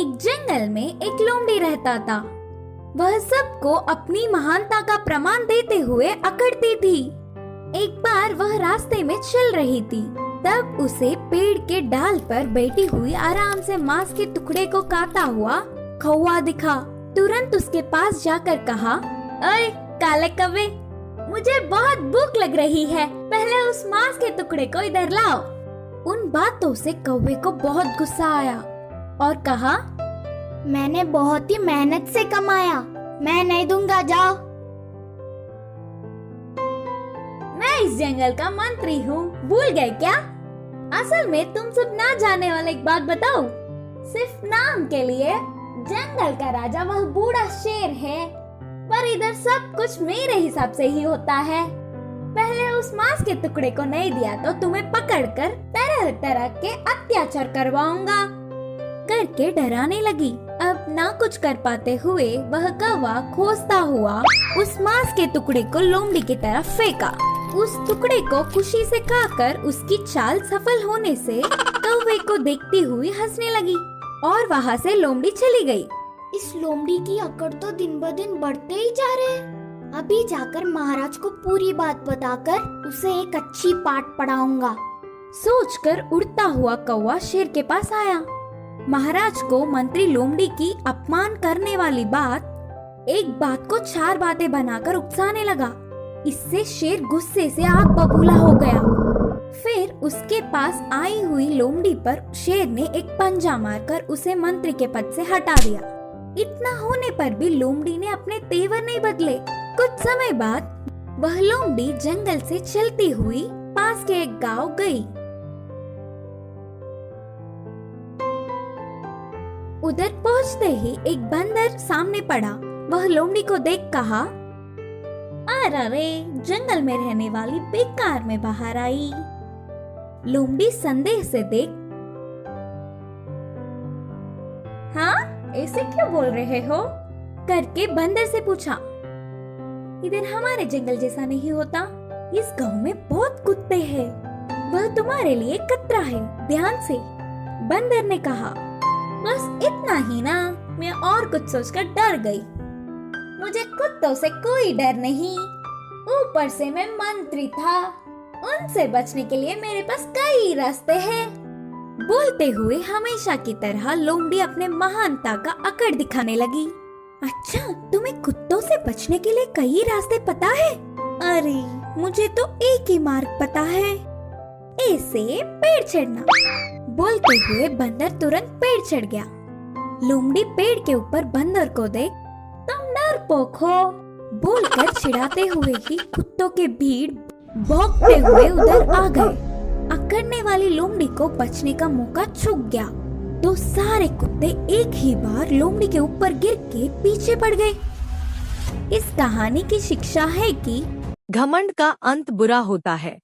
एक जंगल में एक लोमड़ी रहता था। वह सबको अपनी महानता का प्रमाण देते हुए अकड़ती थी। एक बार वह रास्ते में चल रही थी, तब उसे पेड़ के डाल पर बैठी हुई आराम से मांस के टुकड़े को काटता हुआ कौवा दिखा। तुरंत उसके पास जाकर कहा, अरे काले कौवे, मुझे बहुत भूख लग रही है, पहले उस मांस के टुकड़े को इधर लाओ। उन बातों से कौवे को बहुत गुस्सा आया और कहा, मैंने बहुत ही मेहनत से कमाया, मैं नहीं दूंगा, जाओ। मैं इस जंगल का मंत्री हूँ, भूल गए क्या? असल में तुम सब ना जाने वाला एक बात बताओ, सिर्फ नाम के लिए जंगल का राजा वह बूढ़ा शेर है, पर इधर सब कुछ मेरे हिसाब से ही होता है। पहले उस मांस के टुकड़े को नहीं दिया तो तुम्हें पकड़कर तरह तरह के अत्याचार करवाऊंगा करके डराने लगी। अब ना कुछ कर पाते हुए वह कौवा खोजता हुआ उस मांस के टुकड़े को लोमड़ी की तरफ फेंका। उस टुकड़े को खुशी से खाकर उसकी चाल सफल होने से कौवे को देखती हुई हंसने लगी और वहाँ से लोमड़ी चली गई। इस लोमड़ी की अकड़ तो दिन ब दिन बढ़ते ही जा रहे हैं। अभी जाकर महाराज को पूरी बात बताकर उसे एक अच्छी पाठ पढ़ाऊंगा। सोचकर उड़ता हुआ कौवा शेर के पास आया। महाराज को मंत्री लोमड़ी की अपमान करने वाली एक बात को 4 बातें बनाकर उकसाने लगा। इससे शेर गुस्से से आग बबूला हो गया। फिर उसके पास आई हुई लोमड़ी पर शेर ने एक पंजा मारकर उसे मंत्री के पद से हटा दिया। इतना होने पर भी लोमड़ी ने अपने तेवर नहीं बदले। कुछ समय बाद वह लोमड़ी जंगल से चलती हुई पास के एक गांव गई। उधर पहुंचते ही एक बंदर सामने पड़ा। वह लोमड़ी को देख कहा, अरे जंगल में रहने वाली बेकार में बाहर आई। लोमड़ी संदेह से देख, हाँ ऐसे क्यों बोल रहे हो करके बंदर से पूछा। इधर हमारे जंगल जैसा नहीं होता, इस गांव में बहुत कुत्ते हैं, वह तुम्हारे लिए खतरा है, ध्यान से। बंदर ने कहा, बस इतना ही ना, मैं और कुछ सोचकर डर गई। मुझे कुत्तों से कोई डर नहीं, ऊपर से मैं मंत्री था, उनसे बचने के लिए मेरे पास कई रास्ते हैं। बोलते हुए हमेशा की तरह लोमड़ी अपने महानता का अकड़ दिखाने लगी। अच्छा, तुम्हें कुत्तों से बचने के लिए कई रास्ते पता है? अरे मुझे तो एक ही मार्ग पता है, ऐसे पेड़ चढ़ना। बोलते हुए बंदर तुरंत पेड़ चढ़ गया। लोमड़ी पेड़ के ऊपर बंदर को देख, तुम डरपोक हो बोलकर चिढ़ाते हुए ही कुत्तों के भीड़ भौंकते हुए उधर आ गए। अकड़ने वाली लोमड़ी को बचने का मौका चूक गया तो सारे कुत्ते एक ही बार लोमड़ी के ऊपर गिर के पीछे पड़ गए। इस कहानी की शिक्षा है कि घमंड का अंत बुरा होता है।